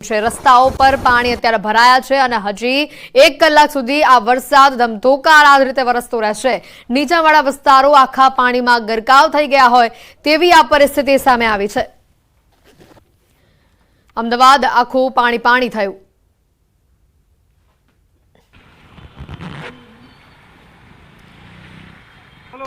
રસ્તાઓ પર પાણી અત્યારે ભરાયા છે અને હજી 1 કલાક સુધી આ વરસાદ ધમધોકાર આ રીતે વરસતો રહેશે। નીચાણવાળા વિસ્તારો આખા પાણીમાં ગરકાવ થઈ ગયા હોય તેવી આ પરિસ્થિતિ સામે આવી છે। અમદાવાદ આખું પાણી થયું।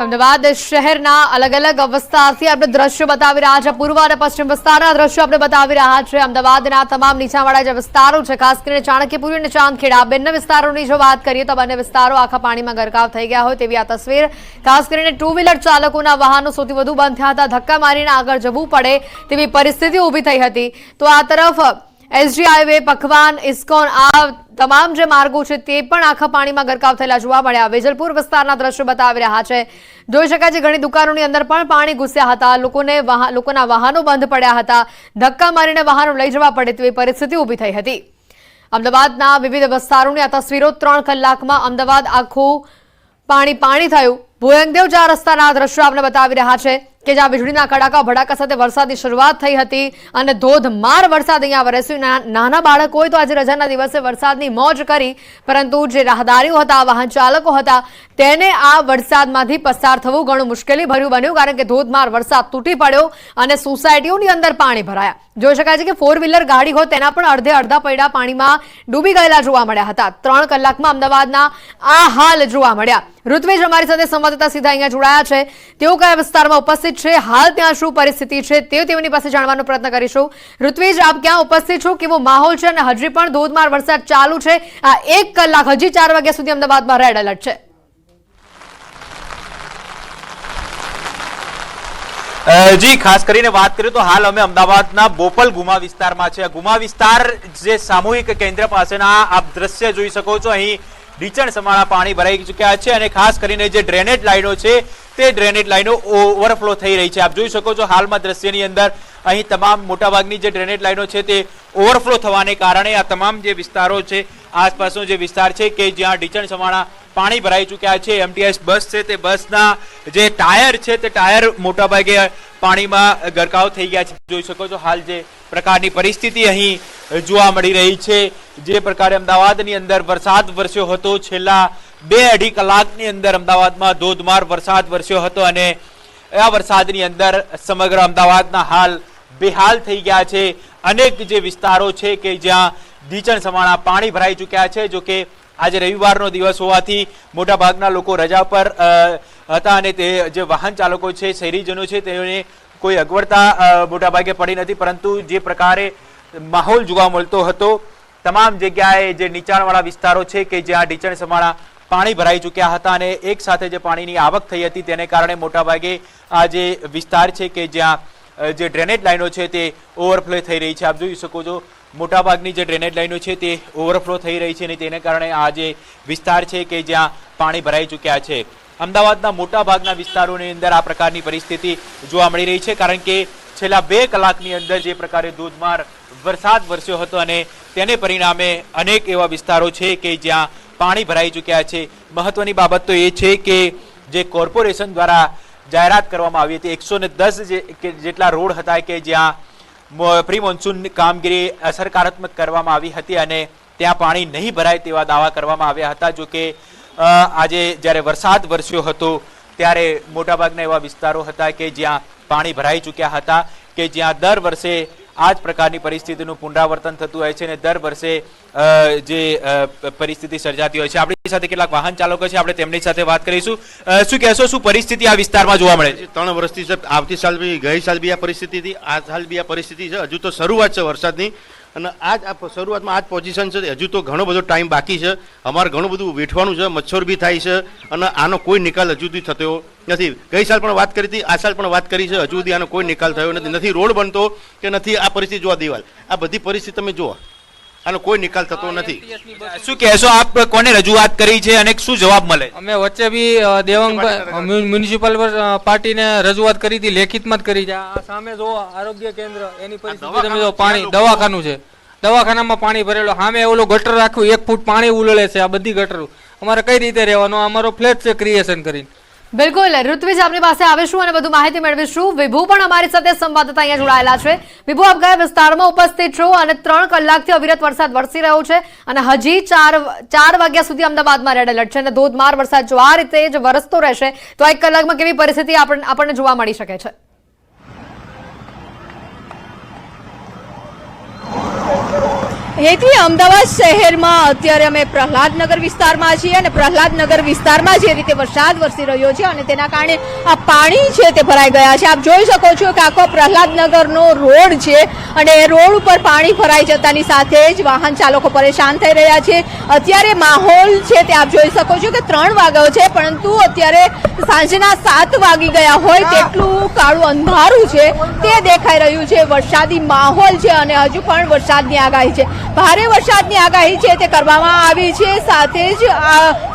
અમદાવાદ શહેરના અલગ અલગ વિસ્તારથી આપણે દ્રશ્યો બતાવી રહ્યા છે। પૂર્વ અને પશ્ચિમ વિસ્તારના દ્રશ્યો આપણે બતાવી રહ્યા છે। અમદાવાદના તમામ નીચાણવાળા જે વિસ્તારો છે, ખાસ કરીને ચાણક્યપુરી અને ચાંદખેડા, બંને વિસ્તારોની જો વાત કરીએ તો બંને વિસ્તારો આખા પાણીમાં ગરકાવ થઈ ગયા હોય તેવી આ તસવીર। ખાસ કરીને ટુ વ્હીલર ચાલકોના વાહનો સૌથી વધુ બંધ થયા હતા। ધક્કા મારીને આગળ જવું પડે તેવી પરિસ્થિતિ ઊભી થઈ હતી। તો આ તરફ એસજી હાઈવે, પખવાન, ઇસ્કોન, આ તમામ જે માર્ગો છે તે પણ આખા પાણીમાં ગરકાવ થયેલા જોવા મળ્યા। વેજલપુર વિસ્તારના દ્રશ્યો બતાવી રહ્યા છે। જોઈ શકાય છે ઘણી દુકાનોની અંદર પણ પાણી ઘૂસ્યા હતા। લોકોના વાહનો બંધ પડ્યા હતા। ધક્કા મારીને વાહનો લઈ જવા પડે તેવી પરિસ્થિતિ ઊભી થઈ હતી। અમદાવાદના વિવિધ વિસ્તારોની આ તસવીરો। 3 કલાકમાં અમદાવાદ આખું પાણી થયું। ભોયંગદેવ 4 રસ્તાના દ્રશ્યો આપણે બતાવી રહ્યા છે કે જ્યાં વીજળીના કડાકા ભડાકા સાથે વરસાદની શરૂઆત થઈ હતી અને ધોધમાર વરસાદ અહીંયા વરસ્યો। નાના બાળકોએ તો આજે રજાના દિવસે વરસાદની મોજ કરી, પરંતુ જે રાહદારીઓ હતા, વાહન ચાલકો હતા, તેને આ વરસાદમાંથી પસાર થવું ઘણું મુશ્કેલી ભર્યું બન્યું, કારણ કે ધોધમાર વરસાદ તૂટી પડ્યો અને સોસાયટીઓની અંદર પાણી ભરાયા। જોઈ શકાય છે કે 4 વ્હીલર ગાડી હોય તેના પણ અડધા પૈડા પાણીમાં ડૂબી ગયેલા જોવા મળ્યા હતા। 3 કલાકમાં અમદાવાદના આ હાલ જોવા મળ્યા। ઋત્વિજ અમારી સાથે સંવાદદાતા સીધા અહીંયા જોડાયા છે। તેઓ કયા વિસ્તારમાં ઉપસ્થિત છે, હાલ ત્યાં શું પરિસ્થિતિ છે તેઓની પાસે જાણવાનો પ્રયત્ન કરીશું। ઋત્વિજ, આપ ક્યાં ઉપસ્થિત છો, કેવો માહોલ છે અને હજી પણ ધોધમાર વરસાદ ચાલુ છે? આ 1 કલાક હજી 4 વાગ્યા સુધી અમદાવાદમાં રેડ એલર્ટ છે। જી, ખાસ કરીને વાત કરીએ તો હાલ અમે અમદાવાદના બોપલ ગુમા વિસ્તારમાં છે। ગુમા વિસ્તાર જે સામૂહિક કેન્દ્ર પાસેના આપ દ્રશ્ય જોઈ શકો છો। અહીં ઢીચણ સમાણા પાણી ભરાઈ ચૂક્યા છે અને ખાસ કરીને જે ડ્રેનેજ લાઈનો છે તે ડ્રેનેજ લાઈનો ઓવરફ્લો થઈ રહી છે। આપ જોઈ શકો છો હાલમાં દ્રશ્યની અંદર અહીં તમામ મોટાભાગની જે ડ્રેનેજ લાઈનો છે તે ઓવરફ્લો થવાને કારણે આ તમામ જે વિસ્તારો છે, આસપાસનો જે વિસ્તાર છે કે જ્યાં ઢીચણ સમાણા પાણી ભરાઈ ચૂક્યા છે। એમટીએસ બસ છે તે બસના જે ટાયર છે તે ટાયર મોટાભાગે પાણીમાં ગરકાવ થઈ ગયા છે। જોઈ શકો છો હાલ જે પ્રકારની પરિસ્થિતિ અહીં જોવા મળી રહી છે। જે પ્રકારે અમદાવાદની અંદર વરસાદ વરસ્યો હતો, છેલ્લા 2-2.5 કલાકની અંદર અમદાવાદમાં ધોધમાર વરસાદ વરસ્યો હતો અને આ વરસાદની અંદર સમગ્ર અમદાવાદના હાલ બેહાલ થઈ ગયા છે। અનેક જે વિસ્તારો છે કે જ્યાં ઢીચણ સમાણા પાણી ભરાઈ ચૂક્યા છે। જો કે આજે રવિવારનો દિવસ હોવાથી મોટાભાગના લોકો રજા પર હતા અને તે જે વાહન ચાલકો છે, શહેરીજનો છે, તેઓને કોઈ અગવડતા મોટાભાગે પડી નથી, પરંતુ જે પ્રકારે માહોલ જોવા મળતો હતો તમામ જગ્યાએ જે નીચાણવાળા વિસ્તારો છે કે જ્યાં ઢીચણ સમાણા પાણી ભરાઈ ચૂક્યા હતા અને એક સાથે જે પાણીની આવક થઈ હતી તેને કારણે મોટાભાગે આ જે વિસ્તાર છે કે જ્યાં જે ડ્રેનેજ લાઈનો છે તે ઓવરફ્લો થઈ રહી છે। આપ જોઈ શકો છો મોટાભાગની જે ડ્રેનેજ લાઈનો છે તે ઓવરફ્લો થઈ રહી છે અને તેને કારણે આ જે વિસ્તાર છે કે જ્યાં પાણી ભરાઈ ચૂક્યા છે। અમદાવાદના મોટાભાગના વિસ્તારોની અંદર આ પ્રકારની પરિસ્થિતિ જોવા મળી રહી છે, કારણ કે છેલ્લા 2 કલાકની અંદર જે પ્રકારે ધોધમાર વરસાદ વરસ્યો હતો અને તેને પરિણામે અનેક એવા વિસ્તારો છે કે જ્યાં પાણી ભરાઈ ચૂક્યા છે। મહત્વની બાબત તો એ છે કે જે કોર્પોરેશન દ્વારા જાહેરાત કરવામાં આવી હતી 110 જેટલા રોડ હતા કે જ્યાં પ્રી મોન્સૂન કામગીરી અસરકારક કરવામાં આવી હતી અને ત્યાં પાણી નહીં ભરાય તેવા દાવા કરવામાં આવ્યા હતા। જો કે આજે જ્યારે વરસાદ વરસ્યો હતો ત્યારે મોટાભાગના એવા વિસ્તારો હતા કે જ્યાં પાણી ભરાઈ ચૂક્યા હતા, કે જ્યાં દર વર્ષે આ જ પ્રકારની પરિસ્થિતિનું પુનરાવર્તન થતું હોય છે અને દર વર્ષે જે પરિસ્થિતિ સર્જાતી હોય છે। આપણી સાથે કેટલાક વાહન ચાલકો છે, આપણે તેમની સાથે વાત કરીશું। શું કહેશો, શું પરિસ્થિતિ આ વિસ્તારમાં જોવા મળે છે? 3 વર્ષથી છે, આવતી સાલ બી, ગઈ સાલ બી આ પરિસ્થિતિ હતી, આ સાલ બી આ પરિસ્થિતિ છે। હજુ તો શરૂઆત છે વરસાદની અને શરૂઆતમાં આ જ પોઝિશન છે। હજુ તો ઘણો બધો ટાઈમ બાકી છે। અમારે ઘણું બધું વેઠવાનું છે, મચ્છર બી થાય છે અને આનો કોઈ નિકાલ હજુ સુધી થતો નથી। ગઈ સાલ પણ વાત કરી હતી, આ સાલ પણ વાત કરી છે, હજુ સુધી આનો કોઈ નિકાલ થયો નથી। નથી રોડ બનતો કે નથી આ પરિસ્થિતિ જોવા દિવાલ, આ બધી પરિસ્થિતિ તમે જુઓ, આનો કોઈ નિકાલ થતો નથી। શું કહેશો, આપ કોને રજૂઆત કરી છે અને શું જવાબ મળે? અમે વચ્ચે બી દેવંગ મ્યુનિસિપલ પાર્ટીને રજૂઆત કરી હતી, લેખિતમાં જ કરી છે। આ સામે જો આરોગ્ય કેન્દ્ર, એની પરિસ્થિતિ તમે જો, પાણી દવાખાનું છે, દવાખાનામાં પાણી ભરેલો, સામે ઓલો ગટર રાખ્યું, 1 ફૂટ પાણી ઉલળે છે। આ બધી ગટરો અમારે કઈ રીતે રહેવાનું? અમારો ફ્લેટ છે ક્રિએશન કરીને, બિલકુલ ઋત્વિજ આપની પાસે આવીશું અને વધુ માહિતી મેળવીશું. વિભુ પણ અમારી સાથે સંવાદદાતા અહીંયા જોડાયેલા છે. વિભુ, આપ કયા વિસ્તારમાં ઉપસ્થિત છો અને 3 કલાકથી અવિરત વરસાદ વરસી રહ્યો છે અને હજી 4 વાગ્યા સુધી અમદાવાદમાં રેડ એલર્ટ છે અને ધોધમાર વરસાદ જો આ રીતે જ વરસતો રહેશે તો 1 કલાકમાં કેવી પરિસ્થિતિ આપણને જોવા મળી શકે છે? એથી અમદાવાદ શહેરમાં અત્યારે અમે પ્રહલાદનગર વિસ્તારમાં છીએ અને પ્રહલાદનગર વિસ્તારમાં જે રીતે વરસાદ વરસી રહ્યો છે અને તેના કારણે આ પાણી છે તે ભરાઈ ગયા છે. આપ જોઈ શકો છો કે આખો પ્રહલાદનગરનો રોડ છે અને એ રોડ ઉપર પાણી ભરાઈ જતાની સાથે જ વાહન ચાલકો પરેશાન થઈ રહ્યા છે. અત્યારે માહોલ છે તે આપ જોઈ શકો છો કે 3 વાગ્યો છે, પરંતુ અત્યારે સાંજના 7 વાગી ગયા હોય તેટલું કાળું અંધારું છે તે દેખાઈ રહ્યું છે. વરસાદી માહોલ છે અને હજુ પણ વરસાદની આગાહી છે. ભારે વરસાદની આગાહી છે તે કરવામાં આવી છે. સાથે જ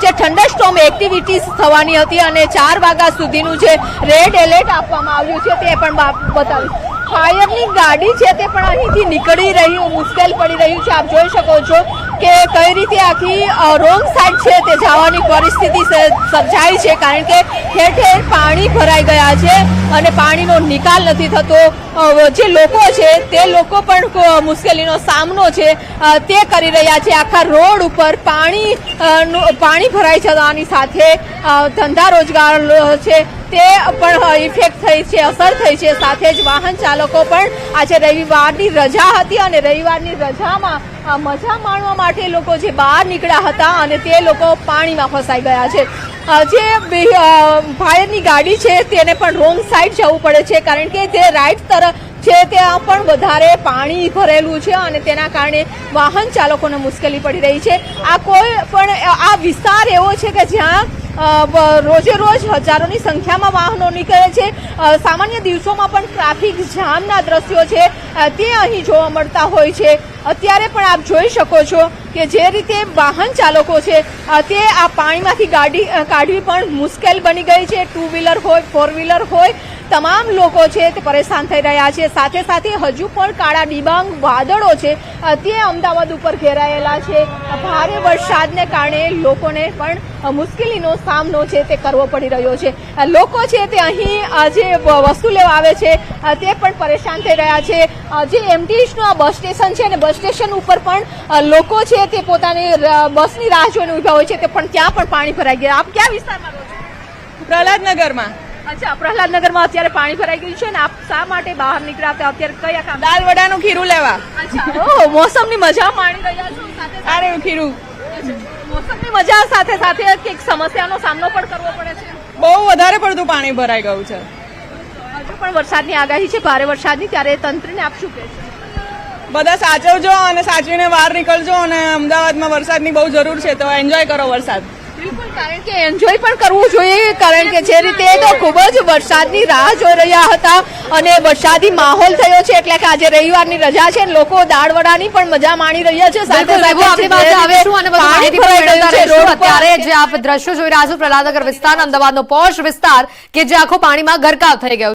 જે થંડરસ્ટોર્મ એક્ટિવિટીઝ થવાની હતી અને 4 વાગ્યા સુધીનું જે રેડ એલર્ટ આપવામાં આવ્યું છે તે પણ બતાવ્યું. ફાયરની ગાડી છે તે પણ અહીંથી નીકળી રહ્યું મુશ્કેલ પડી રહ્યું છે. આપ જોઈ શકો છો કે કઈ રીતે આખી રોંગ સાઈડ છે તે જવાની પરિસ્થિતિ સર્જાઈ છે, કારણ કે ઠેર ઠેર પાણી ભરાઈ ગયા છે અને પાણીનો નિકાલ નથી થતો. જે લોકો છે તે લોકો પણ મુશ્કેલીનો સામનો છે તે કરી રહ્યા છે. આખા રોડ ઉપર પાણી ભરાઈ જવાની સાથે ધંધા રોજગાર છે તે પણ ઇફેક્ટ થઈ છે, અસર થઈ છે. સાથે જ વાહન ચાલકો પણ આજે રવિવારની રજા હતી અને રવિવારની રજામાં મજા માણવા માટે લોકો જે બહાર નીકળ્યા હતા અને તે લોકો પાણીમાં ફસાઈ ગયા છે. જે ફાયરની ગાડી છે તેને પણ રોંગ સાઈડ જવું પડે છે, કારણ કે જે રાઈટ તરફ છે ત્યાં પણ વધારે પાણી ભરેલું છે અને તેના કારણે વાહન ચાલકોને મુશ્કેલી પડી રહી છે. આ કોઈ પણ આ વિસ્તાર એવો છે કે જ્યાં રોજે રોજ હજારોની સંખ્યામાં વાહનો નીકળે છે. સામાન્ય દિવસોમાં પણ ટ્રાફિક જામના દ્રશ્યો છે તે અહીં જોવા મળતા હોય છે. અત્યારે પણ આપ જોઈ શકો છો કે જે રીતે વાહન ચાલકો છે તે આ પાણીમાંથી ગાડી કાઢવી પણ મુશ્કેલ બની ગઈ છે. 2 વ્હીલર હોય 4 વ્હીલર હોય તમામ લોકો છે તે પરેશાન થઈ રહ્યા છે. સાથે સાથે હજુ પણ કાળા ડિબાંગ વાદળો છે તે અમદાવાદ ઉપર ઘેરાયેલા છે. ભારે વરસાદને કારણે લોકોને પણ મુશ્કેલીનો સામનો છે તે કરવો પડી રહ્યો છે. લોકો છે તે અહીં જે વસ્તુ લેવા આવે છે તે પણ પરેશાન થઈ રહ્યા છે. જે એમટીએસનું આ બસ સ્ટેશન છે ને બસ સ્ટેશન ઉપર પણ લોકો છે તે પોતાની બસની રાહ જોઈને ઉભા હોય છે, તે પણ ત્યાં પણ પાણી ભરાઈ ગયા. આપ કયા વિસ્તારમાં રહો છો? પ્રહલાદનગરમાં. અચ્છા, પ્રહલાદનગરમાં અત્યારે પાણી ભરાઈ ગયું છે ને આપ શા માટે બહાર નીકળ્યા હતા? અત્યારે કયા કામ? દાલ વડાનું ખીરું લેવા. અચ્છા, મોસમની મજા માણી રહ્યા છો? સાથે અરે ખીરું મોસમની મજા સાથે સાથે કંઈક સમસ્યાનો સામનો પણ કરવો પડે છે. બહુ વધારે પડતું પાણી ભરાઈ ગયું છે. હજુ પણ વરસાદની આગાહી છે, ભારે વરસાદની. ત્યારે તંત્રને આપ શું કહેશો? બધા સાચવજો અને સાચવીને બહાર નીકળજો અને અમદાવાદમાં વરસાદની બહુ જરૂર છે, તો એન્જોય કરો વરસાદ. બિલકુલ, કારણ કે એન્જોય પણ કરવું જોઈએ, કારણ કે જે રીતે તો ખૂબ જ વરસાદની રાહ જોઈ રહ્યા હતા અને વરસાદી માહોલ થયો છે એટલે કે આજે રવિવારની રજા છે, લોકો દાળ વડાની પણ મજા માણી રહ્યા છે. સાથે બિલકુલ, આપની પાસે આવીશું અને વધુ માહિતી પણ મેળવતા રહીશું. અત્યારે જે આપ દ્રશ્યો જોઈ રહ્યા છો પ્રહલાદનગર વિસ્તાર, અમદાવાદનો પોશ વિસ્તાર કે જે આખો પાણીમાં ગરકાવ થઈ ગયો.